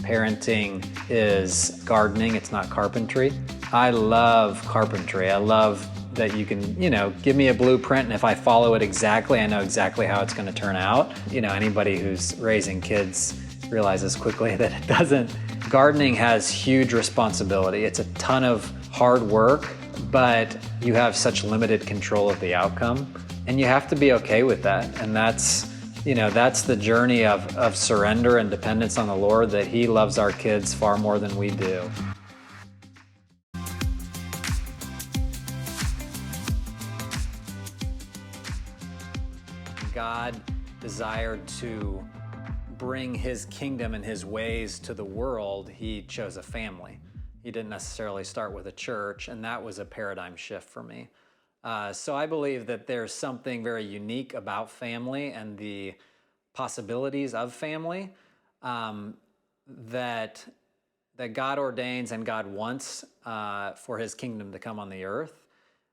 parenting is gardening, it's not carpentry. I love carpentry. I love that you can, give me a blueprint, and if I follow it exactly, I know exactly how it's going to turn out. Anybody who's raising kids realizes quickly that it doesn't. Gardening has huge responsibility. It's a ton of hard work, but you have such limited control of the outcome, and you have to be okay with that. And that's the journey of surrender and dependence on the Lord, that He loves our kids far more than we do. God desired to bring His kingdom and His ways to the world. He chose a family. He didn't necessarily start with a church, and that was a paradigm shift for me. So I believe that there's something very unique about family and the possibilities of family that God ordains and God wants for His kingdom to come on the earth.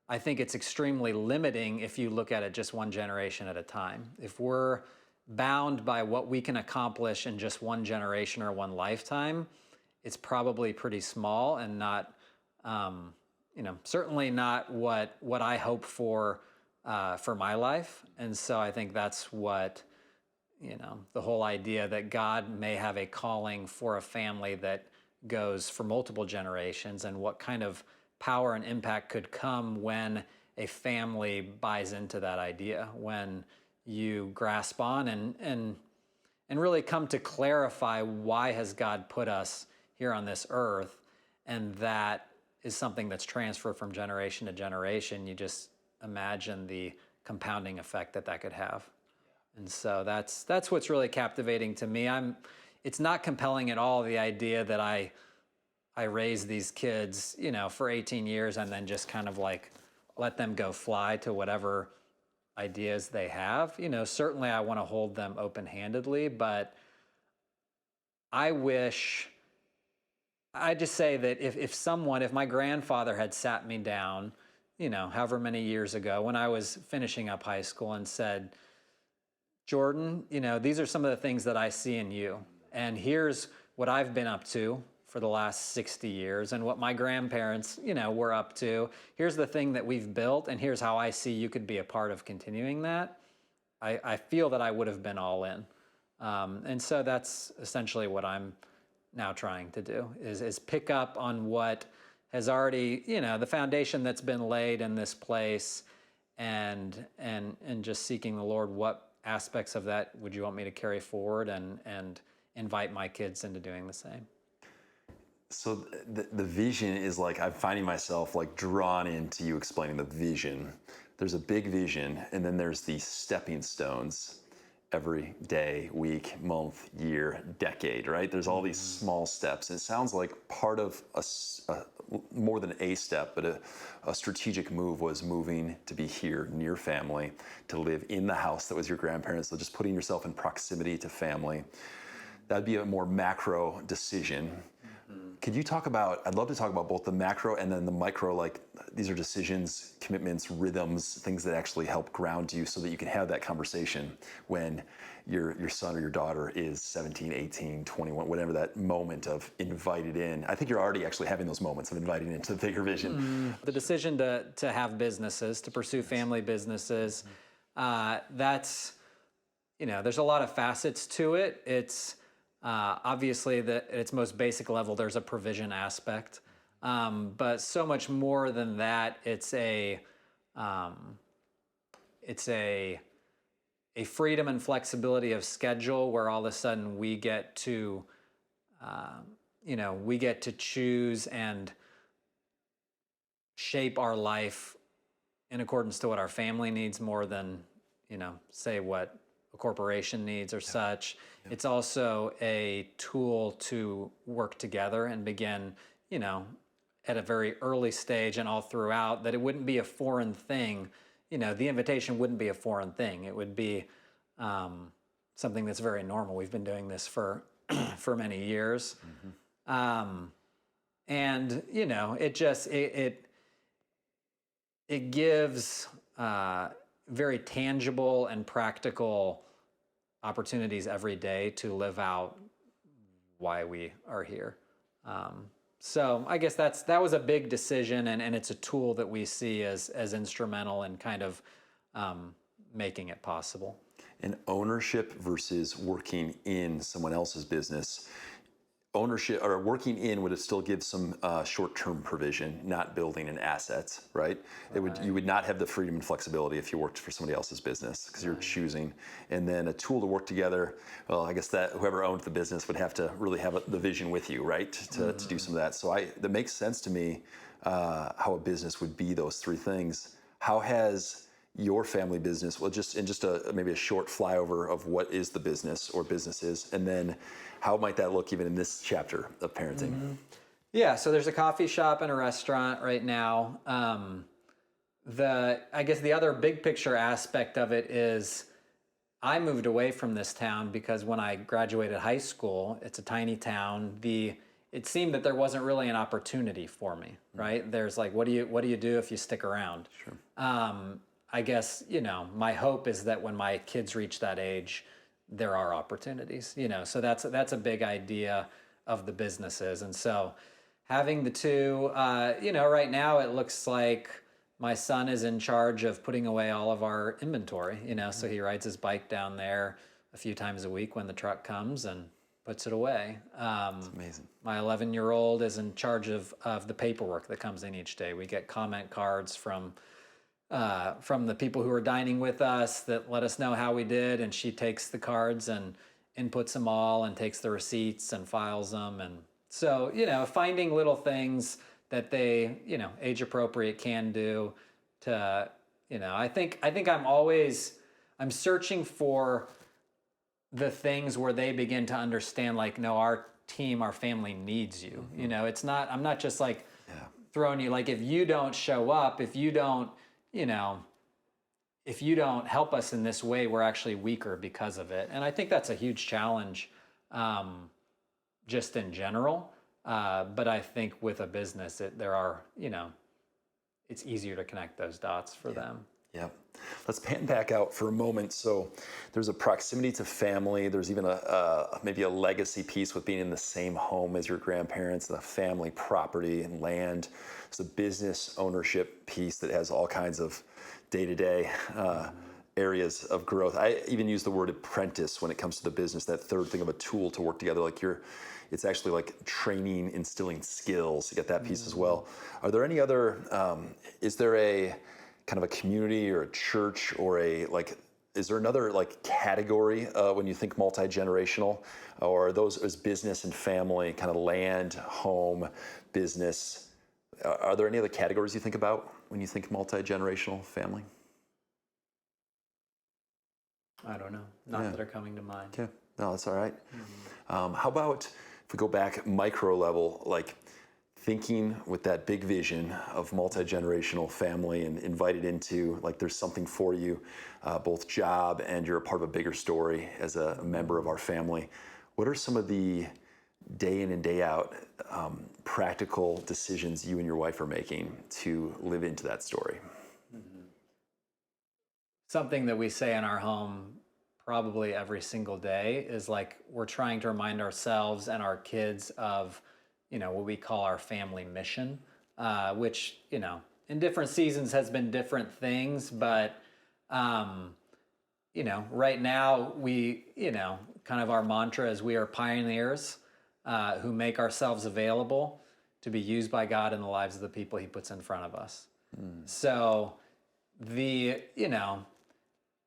I think it's extremely limiting if you look at it just one generation at a time. If we're bound by what we can accomplish in just one generation or one lifetime, it's probably pretty small and not, certainly not what I hope for my life. And so I think that's what, the whole idea that God may have a calling for a family that goes for multiple generations, and what kind of power and impact could come when a family buys into that idea, when you grasp on and really come to clarify, why has God put us here on this earth? And that is something that's transferred from generation to generation. You just imagine the compounding effect that could have. And so that's what's really captivating to me. It's not compelling at all, the idea that I raised these kids, for 18 years and then just kind of like let them go fly to whatever ideas they have. Certainly I want to hold them open-handedly, but I just say that if my grandfather had sat me down, however many years ago when I was finishing up high school, and said, Jordan, these are some of the things that I see in you, and here's what I've been up to for the last 60 years and what my grandparents, were up to. Here's the thing that we've built, and here's how I see you could be a part of continuing that. I feel that I would have been all in. And so that's essentially what I'm now trying to do, is pick up on what has already, the foundation that's been laid in this place, and just seeking the Lord, what aspects of that would you want me to carry forward, and invite my kids into doing the same. So the vision is like, I'm finding myself like drawn into you explaining the vision. There's a big vision, and then there's these stepping stones every day, week, month, year, decade, right? There's all these small steps. And it sounds like part of more than a step, but a strategic move was moving to be here near family, to live in the house that was your grandparents. So just putting yourself in proximity to family. That'd be a more macro decision. Could you I'd love to talk about both the macro and then the micro, like these are decisions, commitments, rhythms, things that actually help ground you so that you can have that conversation when your son or your daughter is 17, 18, 21, whatever that moment of invited in. I think you're already actually having those moments of inviting into the bigger vision. The decision to have businesses, to pursue family businesses, that's, there's a lot of facets to it. It's, obviously, at its most basic level, there's a provision aspect, but so much more than that. It's a freedom and flexibility of schedule, where all of a sudden we get to choose and shape our life in accordance to what our family needs, more than say what a corporation needs or such. It's also a tool to work together and begin, at a very early stage and all throughout, that it wouldn't be a foreign thing. The invitation wouldn't be a foreign thing. It would be something that's very normal. We've been doing this for many years. And, it gives very tangible and practical opportunities every day to live out why we are here. So I guess that was a big decision, and it's a tool that we see as instrumental in kind of making it possible. And ownership versus working in someone else's business. Ownership or working in would still give some short-term provision, not building an asset, right? You would not have the freedom and flexibility if you worked for somebody else's business because you're choosing. And then a tool to work together. Well, I guess that whoever owned the business would have to really have the vision with you, right, to do some of that. So that makes sense to me how a business would be those three things. How has your family business, well, just in maybe a short flyover of what is the business or businesses, and then how might that look even in this chapter of parenting? Mm-hmm. Yeah, so there's a coffee shop and a restaurant right now. I guess the other big picture aspect of it is I moved away from this town because when I graduated high school, it's a tiny town. It seemed that there wasn't really an opportunity for me, right? There's like, what do you do if you stick around? Sure. I guess, my hope is that when my kids reach that age, there are opportunities, so that's a big idea of the businesses. And so having the two, right now it looks like my son is in charge of putting away all of our inventory, so he rides his bike down there a few times a week when the truck comes and puts it away. That's amazing. My 11-year-old is in charge of the paperwork that comes in each day. We get comment cards from the people who are dining with us that let us know how we did, and she takes the cards and inputs them all and takes the receipts and files them. And so, finding little things that they, age appropriate can do to, I think I'm searching for the things where they begin to understand, like, no, our family needs you. Mm-hmm. I'm not just like throwing you, like, if you don't show up, if you don't help us in this way, we're actually weaker because of it. And I think that's a huge challenge just in general. But I think with a business, it's easier to connect those dots for them. Yeah. Let's pan back out for a moment. So there's a proximity to family. There's even maybe a legacy piece with being in the same home as your grandparents, the family property and land. There's a business ownership piece that has all kinds of day-to-day areas of growth. I even use the word apprentice when it comes to the business, that third thing of a tool to work together. Like it's actually like training, instilling skills to get that piece as well. Are there any other, is there a kind of a community or a church or is there another category when you think multi-generational, or are those as business and family, kind of land, home, business? Are there any other categories you think about when you think multi-generational family? I don't know. Not that are coming to mind. Yeah, no, that's all right. Mm-hmm. How about if we go back micro level, like thinking with that big vision of multi-generational family and invited into, like, there's something for you, both job and you're a part of a bigger story as a member of our family. What are some of the day in and day out practical decisions you and your wife are making to live into that story? Mm-hmm. Something that we say in our home probably every single day is, like, we're trying to remind ourselves and our kids of, what we call our family mission, which, in different seasons has been different things, but, right now we, kind of our mantra is we are pioneers who make ourselves available to be used by God in the lives of the people he puts in front of us. So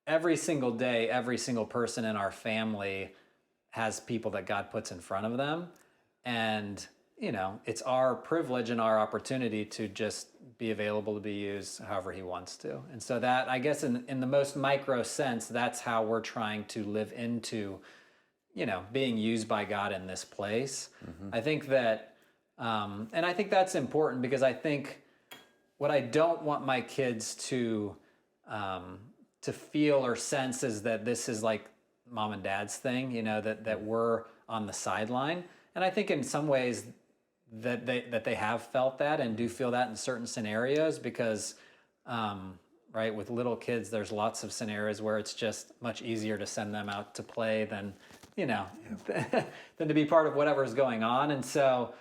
every single day, every single person in our family has people that God puts in front of them. And, it's our privilege and our opportunity to just be available to be used however he wants to. And so that, I guess in the most micro sense, that's how we're trying to live into, being used by God in this place. Mm-hmm. I think that, and I think that's important because I think what I don't want my kids to feel or sense is that this is like mom and dad's thing, that we're on the sideline. And I think in some ways that they have felt that and do feel that in certain scenarios because, right, with little kids, there's lots of scenarios where it's just much easier to send them out to play than than to be part of whatever's going on. And so,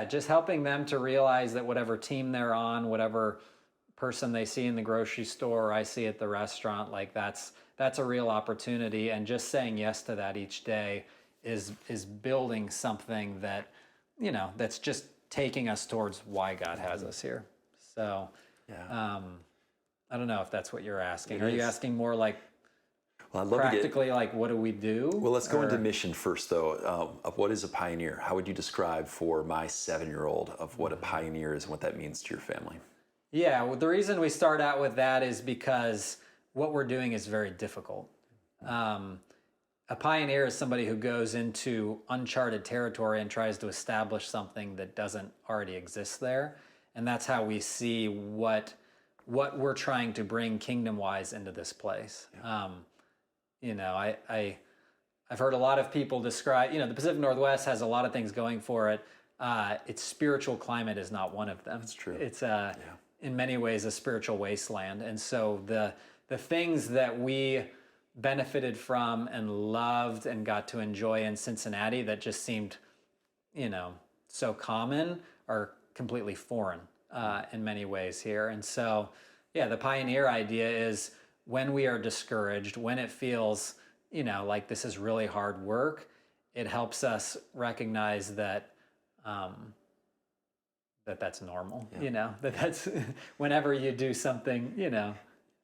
just helping them to realize that whatever team they're on, whatever person they see in the grocery store or I see at the restaurant, like that's a real opportunity. And just saying yes to that each day is building something that, that's just taking us towards why God has us here. So, I don't know if that's what you're asking. Are you asking more like well, I'd love practically, like what do we do? Well, let's go into mission first, though. Of what is a pioneer? How would you describe for my 7-year-old of what a pioneer is and what that means to your family? Yeah, well, the reason we start out with that is because what we're doing is very difficult. A pioneer is somebody who goes into uncharted territory and tries to establish something that doesn't already exist there. And that's how we see what we're trying to bring kingdom-wise into this place. Yeah. I've heard a lot of people describe, the Pacific Northwest has a lot of things going for it. Its spiritual climate is not one of them. That's true. It's in many ways a spiritual wasteland. And so the things that we benefited from and loved and got to enjoy in Cincinnati that just seemed, so common are completely foreign in many ways here. And so, the pioneer idea is when we are discouraged, when it feels, like this is really hard work, it helps us recognize that that's normal, that's whenever you do something,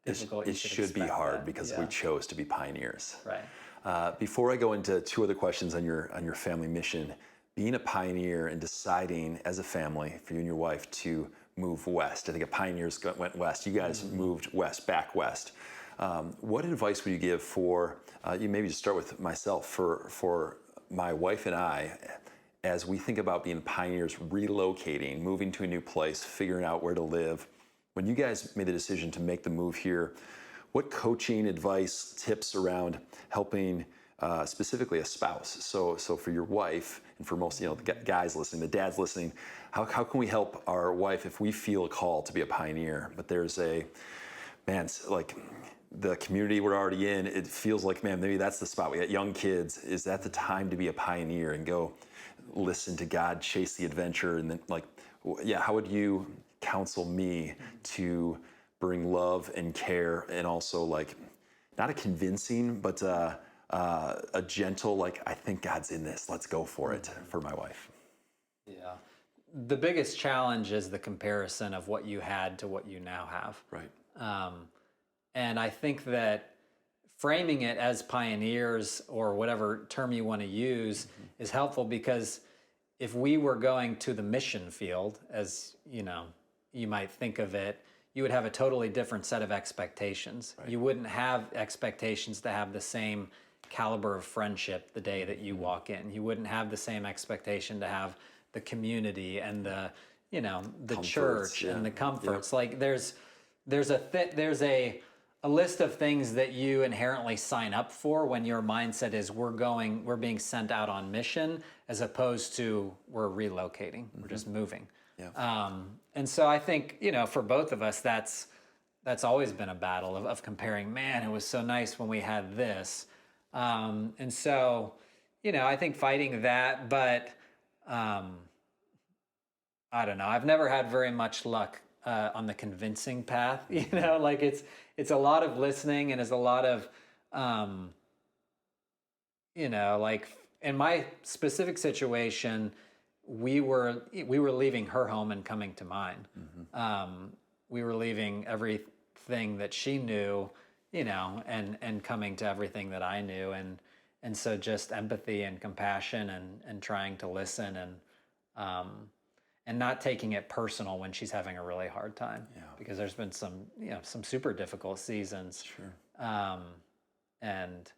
difficult. It should be hard that. because we chose to be pioneers. Right. Before I go into 2 other questions on your family mission, being a pioneer and deciding as a family for you and your wife to move west. I think a pioneers went west. You guys moved west, back west. What advice would you give for, you maybe just start with myself, for my wife and I, as we think about being pioneers, relocating, moving to a new place, figuring out where to live. When you guys made the decision to make the move here, what coaching, advice, tips around helping specifically a spouse? So for your wife and for most, the guys listening, the dads listening, how can we help our wife if we feel a call to be a pioneer, but there's like the community we're already in, it feels like, man, maybe that's the spot. We got young kids. Is that the time to be a pioneer and go listen to God, chase the adventure? And then how would you counsel me to bring love and care and also not a convincing, but a gentle, I think God's in this, let's go for it, for my wife? Yeah. The biggest challenge is the comparison of what you had to what you now have. Right. And I think that framing it as pioneers or whatever term you want to use is helpful, because if we were going to the mission field, as you might think of it, you would have a totally different set of expectations. Right. You wouldn't have expectations to have the same caliber of friendship the day that you walk in. You wouldn't have the same expectation to have the community and the comforts, church and the comforts. Yep. There's a list of things that you inherently sign up for when your mindset is we're being sent out on mission, as opposed to we're relocating, we're just moving. Yeah. And so I think, for both of us, that's always been a battle of comparing, man, it was so nice when we had this. And so, I think fighting that, but I don't know, I've never had very much luck on the convincing path, it's a lot of listening, and it's a lot of, in my specific situation, we were leaving her home and coming to mine. We were leaving everything that she knew, and coming to everything that I knew, and so just empathy and compassion and trying to listen and not taking it personal when she's having a really hard time. Yeah. Because there's been some super difficult seasons. Sure. And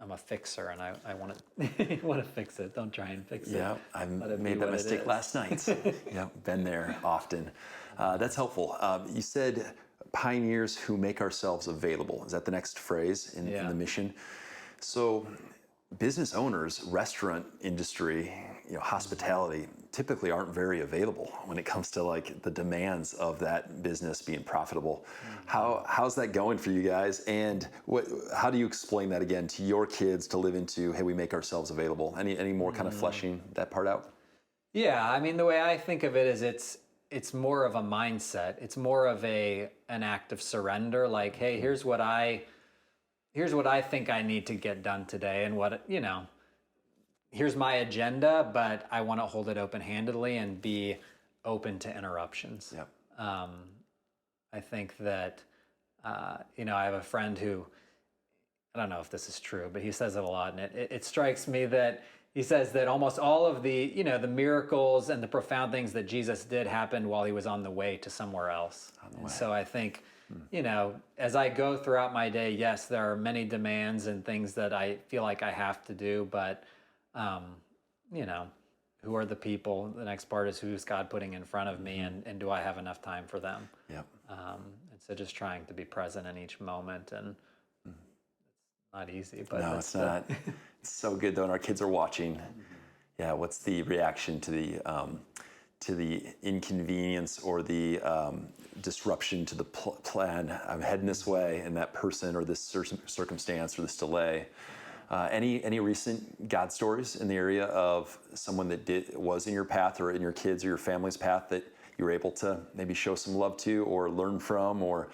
I'm a fixer, and I want to fix it. Don't try and fix it. Yeah, I made that mistake last night. Yeah, been there often. That's helpful. You said pioneers who make ourselves available. Is that the next phrase in the mission? So business owners, restaurant industry, hospitality typically aren't very available when it comes to like the demands of that business being profitable. How's that going for you guys? And how do you explain that again to your kids to live into, hey, we make ourselves available? Any more kind of fleshing that part out? Yeah, I mean, the way I think of it is it's more of a mindset. It's more of an act of surrender. Like, hey, here's what I think I need to get done today, and here's my agenda, but I want to hold it open-handedly and be open to interruptions. Yep. I think that I have a friend who, I don't know if this is true, but he says it a lot, and it strikes me that he says that almost all of the the miracles and the profound things that Jesus did happened while he was on the way to somewhere else. And so I think, as I go throughout my day, yes, there are many demands and things that I feel like I have to do, but who are the people? The next part is, who's God putting in front of me, and do I have enough time for them? Yep. And so just trying to be present in each moment, and it's not easy, but No, it's not. It's so good though, and our kids are watching. Yeah, what's the reaction to the inconvenience or the disruption to the plan? I'm heading this way, and that person or this circumstance or this delay. Any recent God stories in the area of someone that was in your path or in your kids or your family's path that you were able to maybe show some love to or learn from, or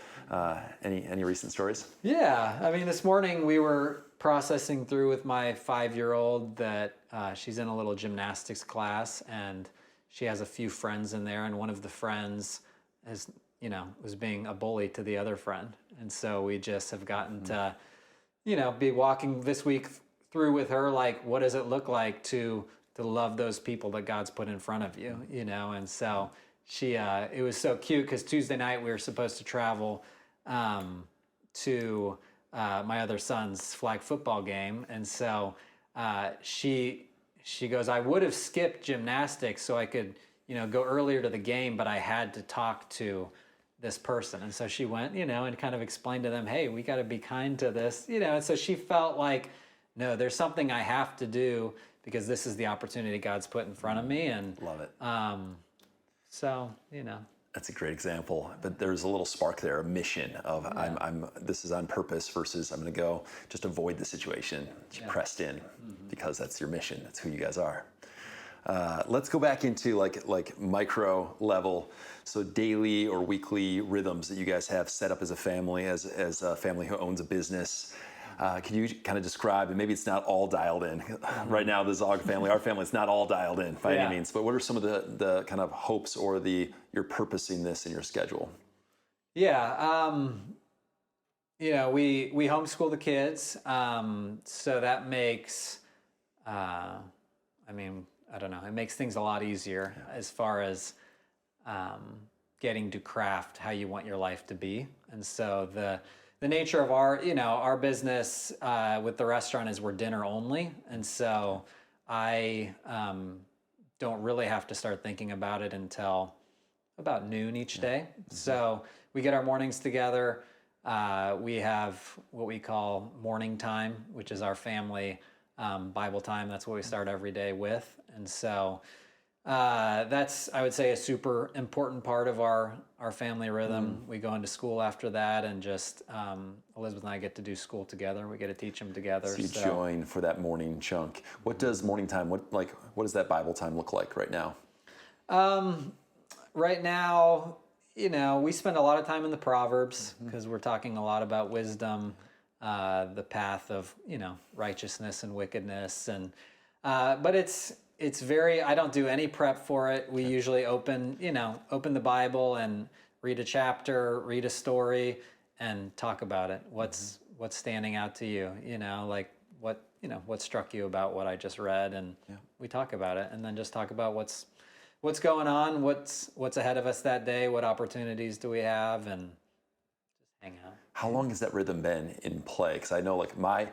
any recent stories? Yeah, I mean, this morning we were processing through with my 5-year-old that she's in a little gymnastics class, and she has a few friends in there, and one of the friends was being a bully to the other friend. And so we just have gotten to, be walking this week through with her, like, what does it look like to love those people that God's put in front of you, And so it was so cute because Tuesday night we were supposed to travel to my other son's flag football game. And so she goes, I would have skipped gymnastics so I could, go earlier to the game, but I had to talk to this person. And so she went, and kind of explained to them, hey, we got to be kind to this, and so she felt like, no, there's something I have to do because this is the opportunity God's put in front of me. And love it. So, That's a great example, but there's a little spark there, a mission of this is on purpose versus I'm going to go just avoid the situation. You pressed in because that's your mission. That's who you guys are. Let's go back into like micro level, so daily or weekly rhythms that you guys have set up as a family, as a family who owns a business. Can you kind of describe, and maybe it's not all dialed in. Right now, the Zog family, our family, it's not all dialed in by any means, but what are some of the kind of hopes or your purposing this in your schedule? Yeah, we homeschool the kids, so that makes, I don't know, it makes things a lot easier as far as getting to craft how you want your life to be. And so the nature of our business with the restaurant is we're dinner only. And so I don't really have to start thinking about it until about noon each day. So we get our mornings together. We have what we call morning time, which is our family Bible time. That's what we start every day with. And so that's, I would say, a super important part of our family rhythm. We go into school after that, and just Elizabeth and I get to do school together. We get to teach them together. So you join for that morning chunk. What does morning time, what does that Bible time look like right now? Right now, we spend a lot of time in the Proverbs because we're talking a lot about wisdom, the path of, righteousness and wickedness. And but it's very, I don't do any prep for it. We usually open the Bible and read a chapter, read a story, and talk about it. What's standing out to you? What struck you about what I just read? And we talk about it, and then just talk about what's going on, what's ahead of us that day, what opportunities do we have, and just hang out. How long has that rhythm been in play? Because I know like my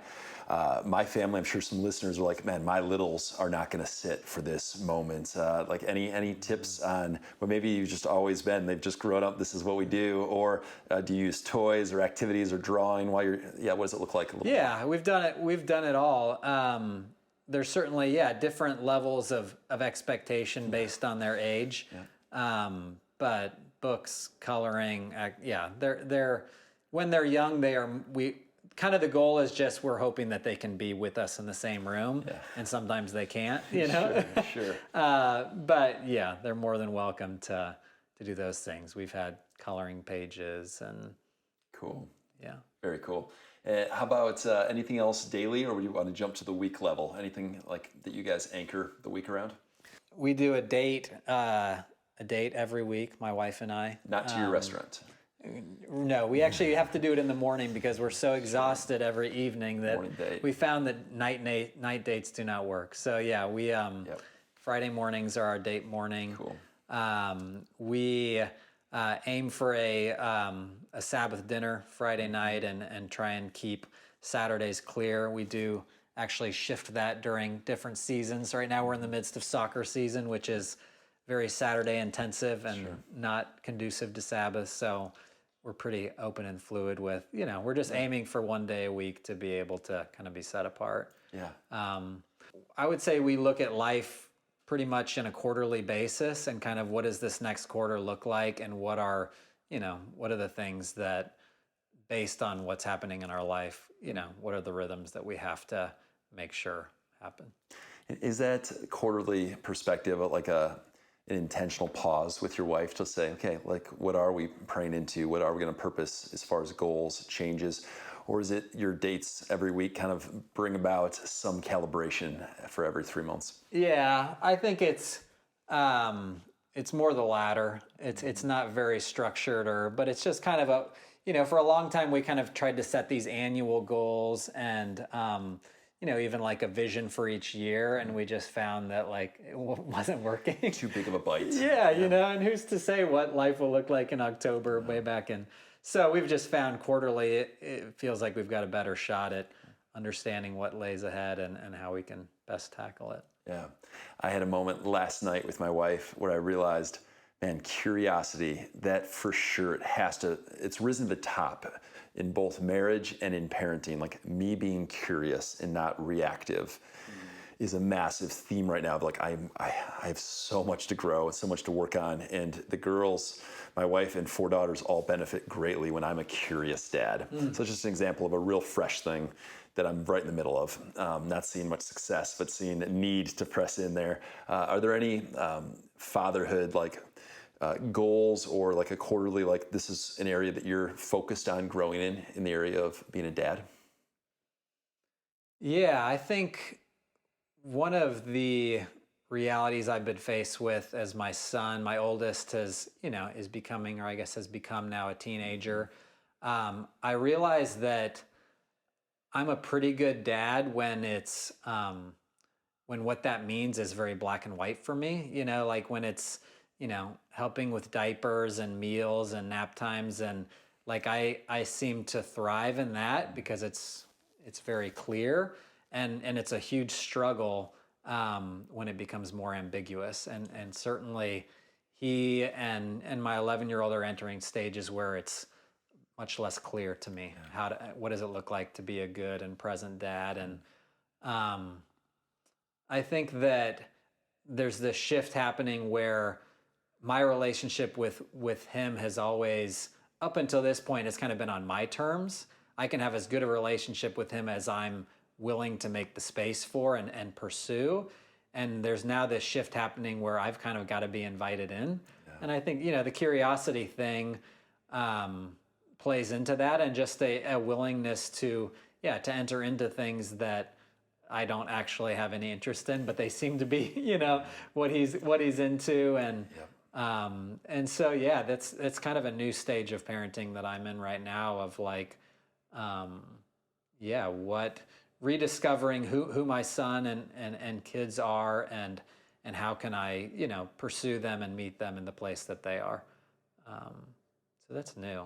family, I'm sure some listeners are like, man, my littles are not going to sit for this moment. Like any tips on, well, maybe you've just always been, they've just grown up, this is what we do, or do you use toys or activities or drawing while you're, what does it look like a little Yeah, we've done it all. There's certainly, different levels of expectation based on their age. But books, coloring, they're when they're young, we kind of the goal is just we're hoping that they can be with us in the same room, and sometimes they can't, Sure. But yeah, they're more than welcome to do those things. We've had coloring pages and Cool. yeah. Very cool. How about anything else daily, or would you want to jump to the week level? Anything like that you guys anchor the week around? We do a date every week, my wife and I. Not to your restaurant. No, we actually have to do it in the morning because we're so exhausted every evening that Morning date. we found that night dates do not work. So yeah, we Friday mornings are our date morning. Cool. We aim for a Sabbath dinner Friday night and try and keep Saturdays clear. We do actually shift that during different seasons. Right now we're in the midst of soccer season, which is very Saturday intensive and not conducive to Sabbath. So we're pretty open and fluid with, we're just aiming for one day a week to be able to kind of be set apart. Yeah. I would say we look at life pretty much in a quarterly basis and kind of what does this next quarter look like and what are the things that based on what's happening in our life, what are the rhythms that we have to make sure happen. Is that quarterly perspective like an intentional pause with your wife to say, okay, like what are we praying into? What are we going to purpose as far as goals, changes? Or is it your dates every week kind of bring about some calibration for every 3 months? Yeah, I think it's more the latter. It's not very structured but it's just kind of for a long time we kind of tried to set these annual goals and even like a vision for each year, and we just found that like it wasn't working. Too big of a bite. Yeah, and who's to say what life will look like in October way back in. So we've just found quarterly it feels like we've got a better shot at understanding what lays ahead and how we can best tackle it. Yeah. I had a moment last night with my wife where I realized, man, curiosity, that for sure it's risen to the top in both marriage and in parenting. Like me being curious and not reactive is a massive theme right now. Of like I have so much to grow and so much to work on, and the girls, my wife and 4 daughters, all benefit greatly when I'm a curious dad. So it's just an example of a real fresh thing that I'm right in the middle of. Not seeing much success, but seeing a need to press in there. Are there any fatherhood goals or like a quarterly, like this is an area that you're focused on growing in the area of being a dad? Yeah, I think one of the realities I've been faced with as my son, my oldest, is becoming, or I guess has become now a teenager. I realized that I'm a pretty good dad when it's when what that means is very black and white for me. Like when it's helping with diapers and meals and nap times, and like I seem to thrive in that because it's very clear, and it's a huge struggle when it becomes more ambiguous, and certainly he and my 11-year-old are entering stages where it's much less clear to me what does it look like to be a good and present dad. And I think that there's this shift happening where my relationship with him has always, up until this point, has kind of been on my terms. I can have as good a relationship with him as I'm willing to make the space for and pursue. And there's now this shift happening where I've kind of got to be invited in. Yeah. And I think, the curiosity thing plays into that, and just a willingness to enter into things that I don't actually have any interest in, but they seem to be, what he's into. And and so that's kind of a new stage of parenting that I'm in right now, of like what rediscovering who my son and kids are, and how can I pursue them and meet them in the place that they are. So that's new.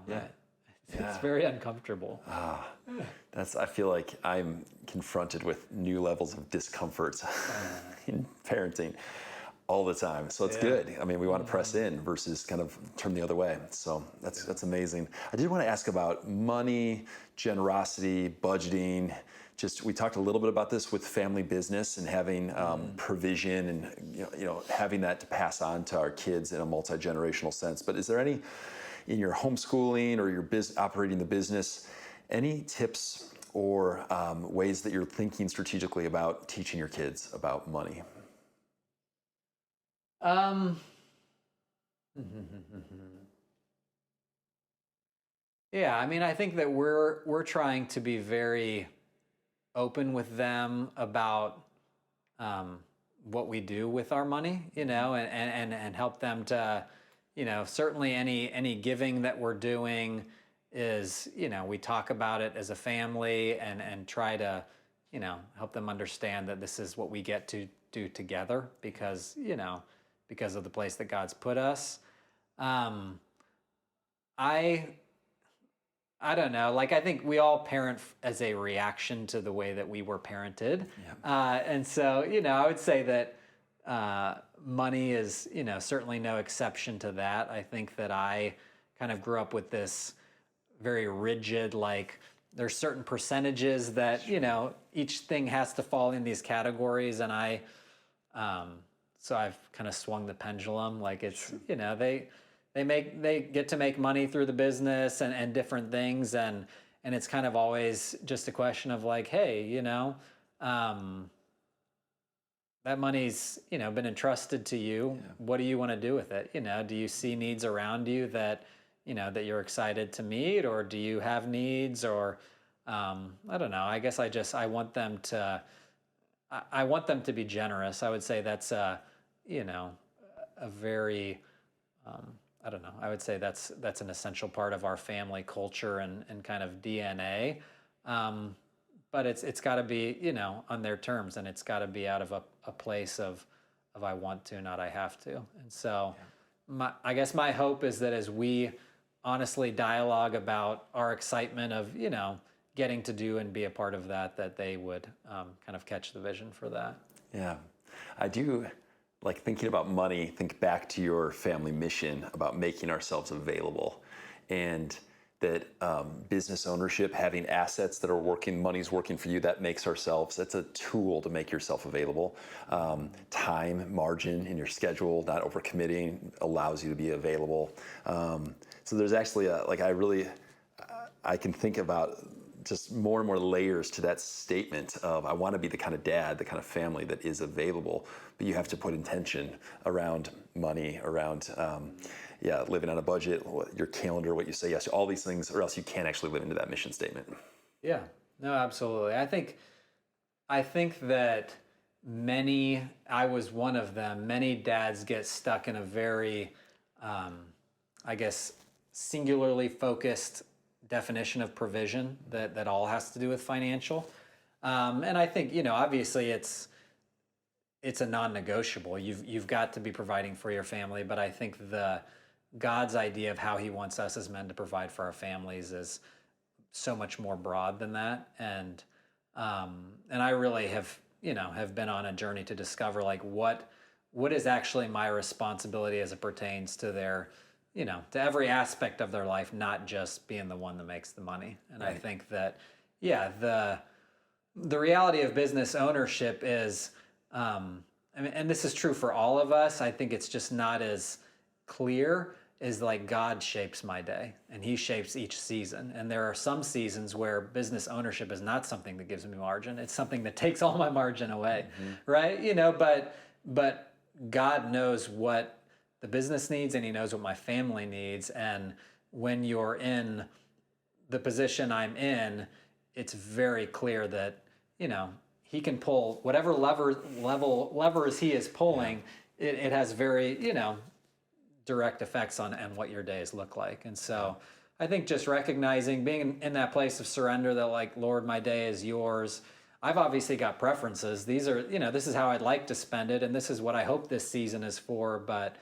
It's Yeah. very uncomfortable. I feel like I'm confronted with new levels of discomfort in parenting all the time. So it's good. I mean, we want to press in versus kind of turn the other way. So that's amazing. I did want to ask about money, generosity, budgeting. Just we talked a little bit about this with family business and having provision and having that to pass on to our kids in a multi-generational sense. But is there any in your homeschooling or your operating the business, any tips or ways that you're thinking strategically about teaching your kids about money? Um, yeah, I mean, I think that we're trying to be very open with them about um, what we do with our money, and help them to, certainly any giving that we're doing is, we talk about it as a family and try to, help them understand that this is what we get to do together because of the place that God's put us. Um, I I don't know. Like, I think we all parent as a reaction to the way that we were parented. And so, I would say that money is, certainly no exception to that. I think that I kind of grew up with this very rigid, like, there's certain percentages that, each thing has to fall in these categories. And so I've kind of swung the pendulum. Like, it's, they get to make money through the business and different things, and it's kind of always just a question of like, hey, that money's been entrusted to you. What do you want to do with it? Do you see needs around you that that you're excited to meet, or do you have needs, or I don't know. I guess I want them to be generous. I would say that's a very I don't know. I would say that's an essential part of our family culture and kind of DNA. But it's got to be on their terms, and it's got to be out of a place of I want to, not I have to. And so, I guess my hope is that as we honestly dialogue about our excitement of getting to do and be a part of that they would kind of catch the vision for that. Yeah, I do. Like thinking about money, think back to your family mission about making ourselves available, and that business ownership, having assets that are working, money's working for you, that makes ourselves, that's a tool to make yourself available. Time, margin in your schedule, not overcommitting, allows you to be available. So there's actually I can think about just more and more layers to that statement of I want to be the kind of dad, the kind of family that is available, but you have to put intention around money, around living on a budget, your calendar, what you say yes to, all these things, or else you can't actually live into that mission statement. Yeah, no, absolutely. I think that I was one of them, many dads get stuck in a very, I guess, singularly focused definition of provision that all has to do with financial. And I think, obviously it's a non-negotiable. You've got to be providing for your family, but I think God's idea of how he wants us as men to provide for our families is so much more broad than that. And I really have been on a journey to discover like what is actually my responsibility as it pertains to their, to every aspect of their life, not just being the one that makes the money. And right. I think that, the reality of business ownership is, and this is true for all of us, I think it's just not as clear, is like God shapes my day and he shapes each season. And there are some seasons where business ownership is not something that gives me margin. It's something that takes all my margin away, right? But God knows what the business needs and he knows what my family needs. And when you're in the position I'm in, it's very clear that, he can pull whatever levers he is pulling. It has very, direct effects on what your days look like. And so I think just recognizing, being in that place of surrender that like, Lord, my day is yours. I've obviously got preferences. These are, this is how I'd like to spend it. And this is what I hope this season is for. But,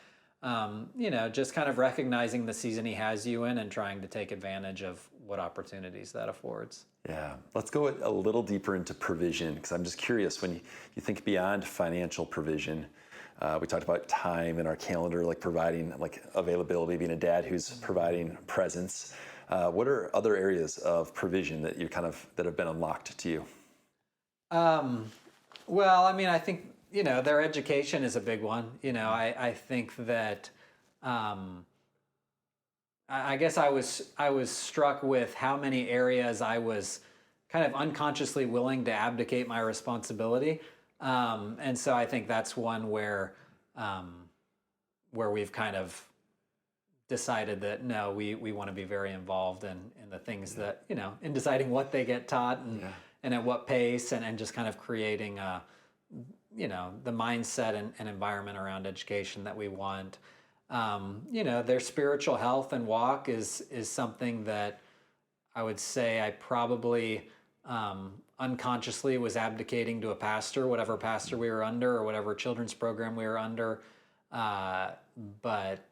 just kind of recognizing the season he has you in and trying to take advantage of what opportunities that affords. Yeah. Let's go a little deeper into provision, because I'm just curious, when you think beyond financial provision, we talked about time in our calendar, like providing like availability, being a dad who's providing presence. What are other areas of provision that that have been unlocked to you? Well, I mean, I think, their education is a big one. I think that, I guess I was struck with how many areas I was kind of unconsciously willing to abdicate my responsibility. And so I think that's one where we've kind of decided that no, we want to be very involved in the things that, in deciding what they get taught and at what pace, and just kind of creating the mindset and environment around education that we want. Their spiritual health and walk is something that I would say I probably unconsciously was abdicating to a pastor, whatever pastor we were under or whatever children's program we were under. But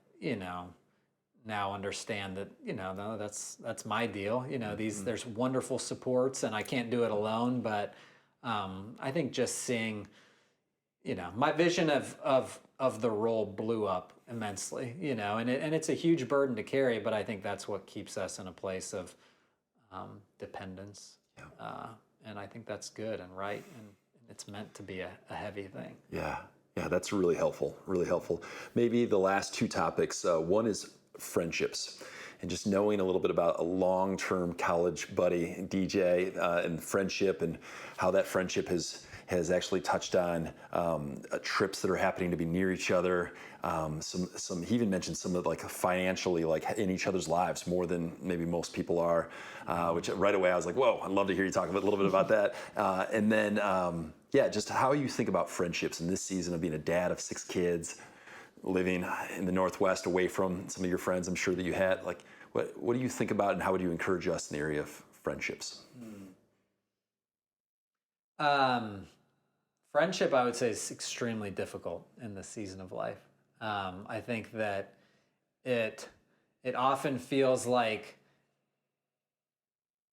now understand that no, that's my deal. There's wonderful supports, and I can't do it alone. But I think just seeing, my vision of the role blew up immensely. And it's a huge burden to carry. But I think that's what keeps us in a place of dependence. Yeah. And I think that's good and right, and it's meant to be a heavy thing. Yeah. Yeah, that's really helpful. Really helpful. Maybe the last two topics. One is friendships, and just knowing a little bit about a long-term college buddy, DJ, and friendship, and how that friendship has actually touched on trips that are happening to be near each other. He even mentioned some of like financially, like in each other's lives more than maybe most people are, which right away I was like, whoa, I'd love to hear you talk a little bit about that. And then, just how you think about friendships in this season of being a dad of 6 kids, living in the Northwest away from some of your friends I'm sure that you had. Like, what do you think about, and how would you encourage us in the area of friendships? Friendship, I would say, is extremely difficult in this season of life. I think that it often feels like,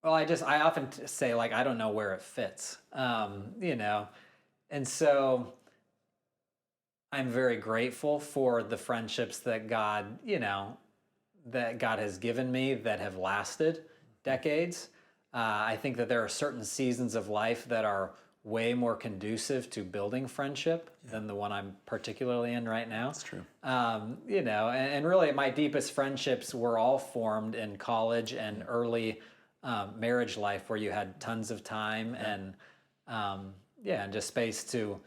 well, I often say, like, I don't know where it fits, and so I'm very grateful for the friendships that God has given me that have lasted decades. I think that there are certain seasons of life that are way more conducive to building friendship than the one I'm particularly in right now. That's true. And really my deepest friendships were all formed in college and early marriage life, where you had tons of time and just space to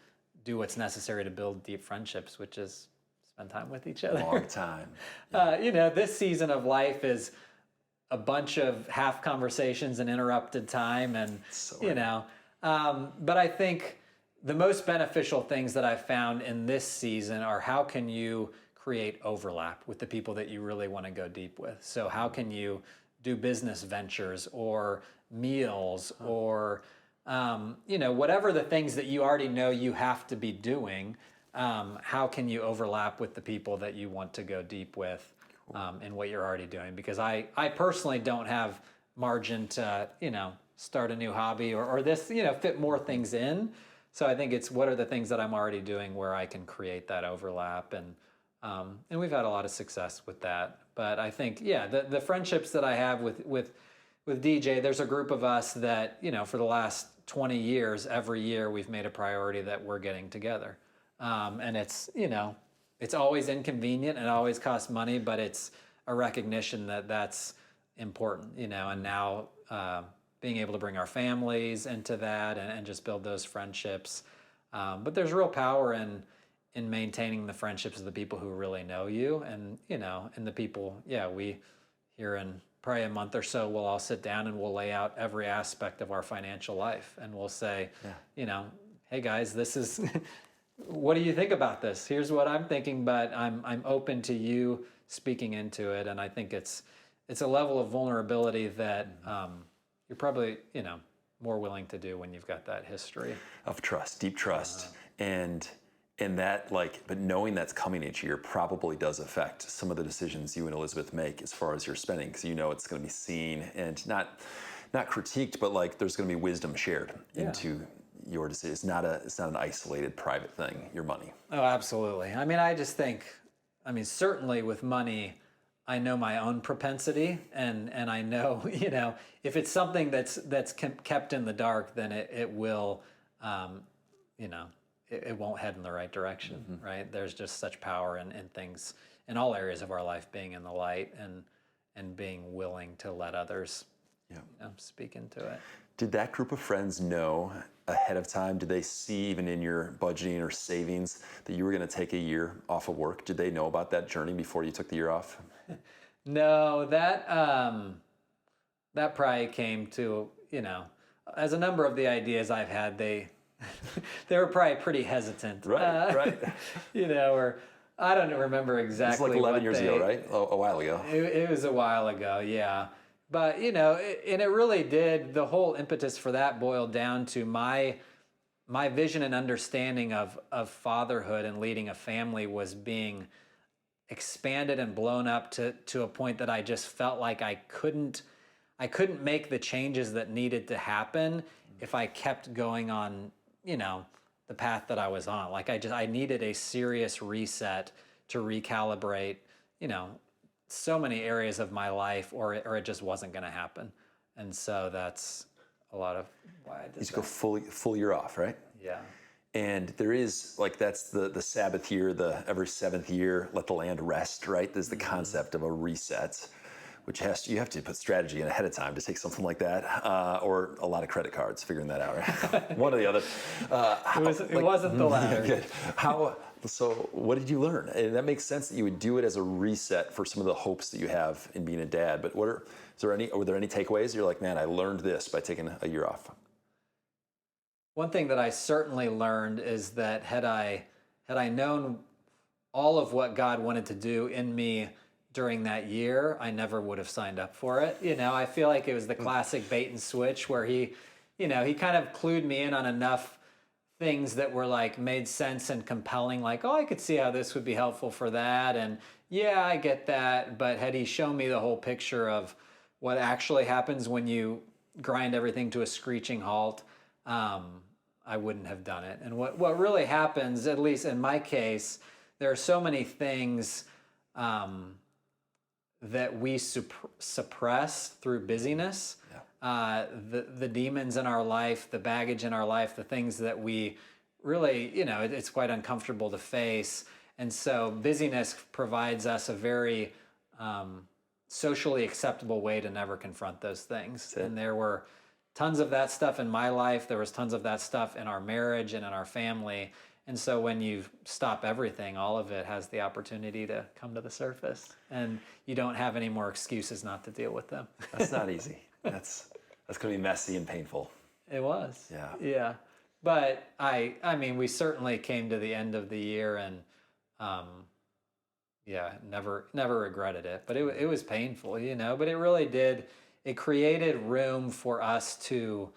do what's necessary to build deep friendships, which is spend time with each other. Long time. This season of life is a bunch of half conversations and interrupted time, and but I think the most beneficial things that I've found in this season are, how can you create overlap with the people that you really want to go deep with? So how can you do business ventures or meals or whatever the things that you already know you have to be doing, how can you overlap with the people that you want to go deep with in what you're already doing? Because I personally don't have margin to, start a new hobby or this, fit more things in. So I think it's, what are the things that I'm already doing where I can create that overlap? And we've had a lot of success with that. But I think, the friendships that I have with DJ, there's a group of us that, for the last 20 years, every year we've made a priority that we're getting together. And it's, it's always inconvenient and it always costs money, but it's a recognition that that's important, and now being able to bring our families into that and just build those friendships. But there's real power in maintaining the friendships of the people who really know you, and, and the people, we here in probably a month or so, we'll all sit down and we'll lay out every aspect of our financial life. And we'll say, hey guys, this is, what do you think about this? Here's what I'm thinking, but I'm open to you speaking into it. And I think it's a level of vulnerability that you're probably, more willing to do when you've got that history of trust, deep trust. And And that, like, but knowing that's coming each year probably does affect some of the decisions you and Elizabeth make as far as your spending, because you know it's going to be seen and not critiqued, but like there's going to be wisdom shared into your decision. It's not an isolated private thing, your money. Oh, absolutely. I mean, I just think, I mean, certainly with money, I know my own propensity, and I know, you know, if it's something that's kept in the dark, then it will, you know, it won't head in the right direction, right? There's just such power in things in all areas of our life being in the light and being willing to let others, you know, speak into it. Did that group of friends know ahead of time? Did they see even in your budgeting or savings that you were going to take a year off of work? Did they know about that journey before you took the year off? No, that probably came to, you know, as a number of the ideas I've had, they they were probably pretty hesitant. Right. You know, or I don't remember exactly. It's like 11 years ago, right? A while ago. It was a while ago, yeah. But, you know, and it really did, the whole impetus for that boiled down to my vision and understanding of fatherhood and leading a family was being expanded and blown up to a point that I just felt like I couldn't make the changes that needed to happen if I kept going on, you know, the path that I was on. Like I needed a serious reset to recalibrate, you know, so many areas of my life, or it just wasn't going to happen. And so that's a lot of why I did that. You just go full year off, right? Yeah. And there is, like, that's the Sabbath year, the every seventh year, let the land rest, right? There's the concept of a reset, which you have to put strategy in ahead of time to take something like that, or a lot of credit cards, figuring that out, right? One or the other. It wasn't the latter. Good. So what did you learn? And that makes sense that you would do it as a reset for some of the hopes that you have in being a dad. But were there any takeaways? You're like, man, I learned this by taking a year off. One thing that I certainly learned is that had I known all of what God wanted to do in me during that year, I never would have signed up for it. You know, I feel like it was the classic bait and switch where he kind of clued me in on enough things that were like made sense and compelling, like, oh, I could see how this would be helpful for that. And yeah, I get that. But had he shown me the whole picture of what actually happens when you grind everything to a screeching halt, I wouldn't have done it. And what really happens, at least in my case, there are so many things that we suppress through busyness. The demons in our life, the baggage in our life, the things that we really, you know, it's quite uncomfortable to face. And so busyness provides us a very socially acceptable way to never confront those things. And there were tons of that stuff in my life. There was tons of that stuff in our marriage and in our family. And so when you stop everything, all of it has the opportunity to come to the surface. And you don't have any more excuses not to deal with them. That's not easy. That's going to be messy and painful. It was. Yeah. Yeah. But I mean, we certainly came to the end of the year and, never regretted it. But it was painful, you know, but it really did. It created room for us to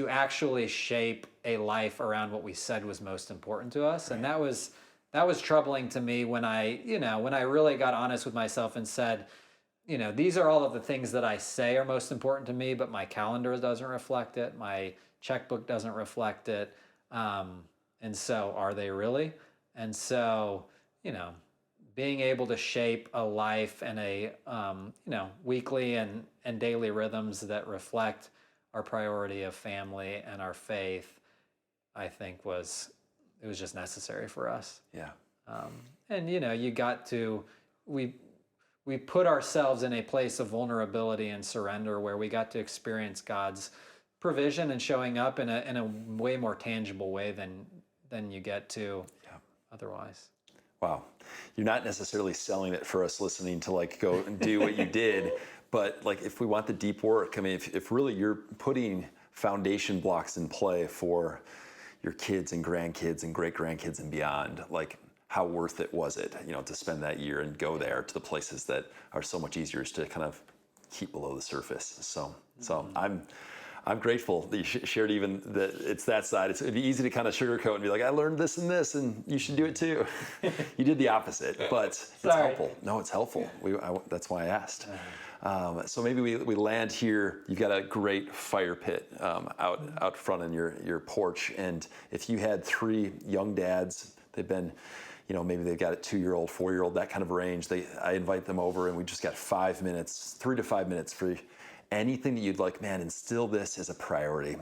actually shape a life around what we said was most important to us. And that was troubling to me when I really got honest with myself and said, you know, these are all of the things that I say are most important to me, but my calendar doesn't reflect it. My checkbook doesn't reflect it. And so are they really? And so, you know, being able to shape a life and a, weekly and daily rhythms that reflect our priority of family and our faith, I think it was just necessary for us. Yeah. And, you know, we put ourselves in a place of vulnerability and surrender where we got to experience God's provision and showing up in a way more tangible way than you get to otherwise. Wow. You're not necessarily selling it for us listening to like go and do what you did, but like if we want the deep work, I mean, if really you're putting foundation blocks in play for your kids and grandkids and great grandkids and beyond, like how worth it was it, you know, to spend that year and go there to the places that are so much easier to kind of keep below the surface. So I'm grateful that you shared even that it's that side. It'd be easy to kind of sugarcoat and be like, I learned this and you should do it too. You did the opposite, but it's helpful. No, it's helpful. That's why I asked. So maybe we land here. You've got a great fire pit out front in your porch. And if you had 3 young dads, they've been, maybe they've got a 2-year-old, 4-year-old, that kind of range. I invite them over and we just got 5 minutes, 3 to 5 minutes for anything that you'd like, man, instill this as a priority.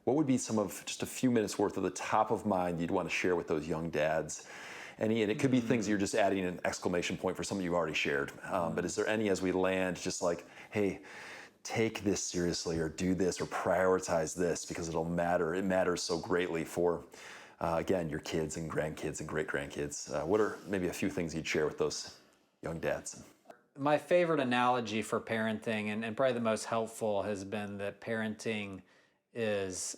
What would be some of just a few minutes worth of the top of mind you'd want to share with those young dads? And it could be things you're just adding an exclamation point for something you've already shared. But is there any as we land, just like, hey, take this seriously or do this or prioritize this because it'll matter. It matters so greatly for, again, your kids and grandkids and great-grandkids. What are maybe a few things you'd share with those young dads? My favorite analogy for parenting, and probably the most helpful, has been that parenting is,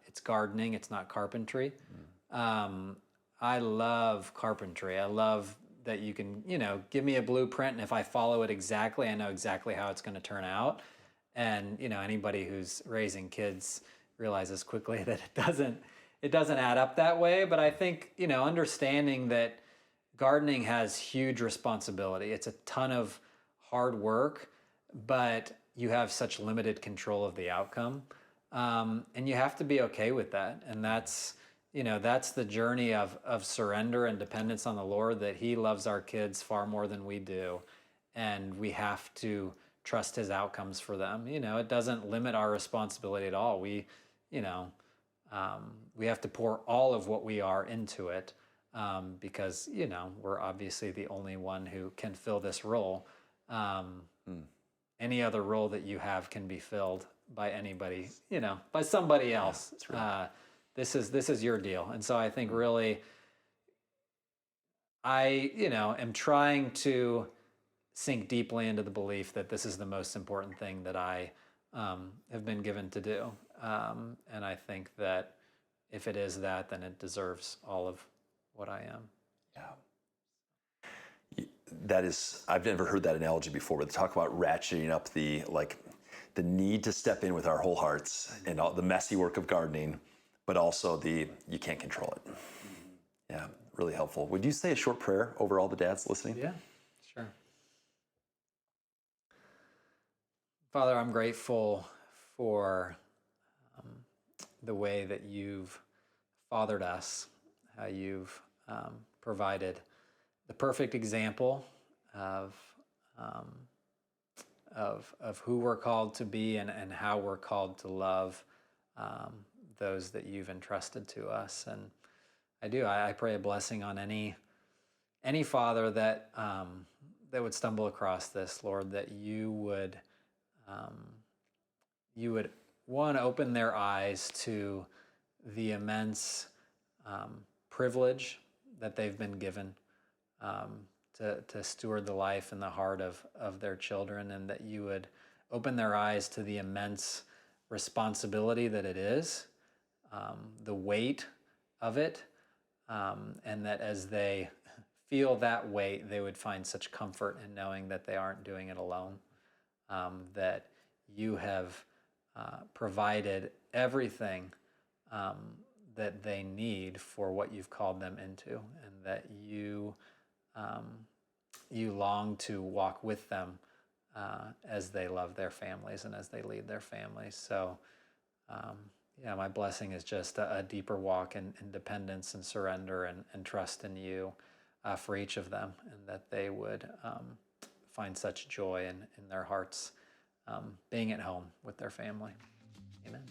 it's gardening, it's not carpentry. I love carpentry. I love that you can, give me a blueprint, and if I follow it exactly, I know exactly how it's going to turn out. And, anybody who's raising kids realizes quickly that it doesn't add up that way. But I think, understanding that gardening has huge responsibility. It's a ton of hard work, but you have such limited control of the outcome. And you have to be okay with that. And that's the journey of surrender and dependence on the Lord, that He loves our kids far more than we do. And we have to trust His outcomes for them. It doesn't limit our responsibility at all. We have to pour all of what we are into it. Because, we're obviously the only one who can fill this role. Any other role that you have can be filled by anybody, by somebody else. That's right. This is your deal. And so I think really, I, am trying to sink deeply into the belief that this is the most important thing that I have been given to do. And I think that if it is that, then it deserves all of what I am. Yeah. That is, I've never heard that analogy before, but talk about ratcheting up the need to step in with our whole hearts and all the messy work of gardening, but also you can't control it. Yeah, really helpful. Would you say a short prayer over all the dads listening? Yeah, sure. Father, I'm grateful for the way that you've fathered us, how you've provided the perfect example of who we're called to be and how we're called to love those that you've entrusted to us. And I pray a blessing on any father that would stumble across this, Lord, that you would one, open their eyes to the immense privilege that they've been given to steward the life and the heart of their children, and that you would open their eyes to the immense responsibility that it is, the weight of it, and that as they feel that weight, they would find such comfort in knowing that they aren't doing it alone, that you have provided everything that they need for what you've called them into, and that you long to walk with them as they love their families and as they lead their families. So, my blessing is just a deeper walk in dependence and surrender and trust in you for each of them, and that they would find such joy in their hearts being at home with their family. Amen.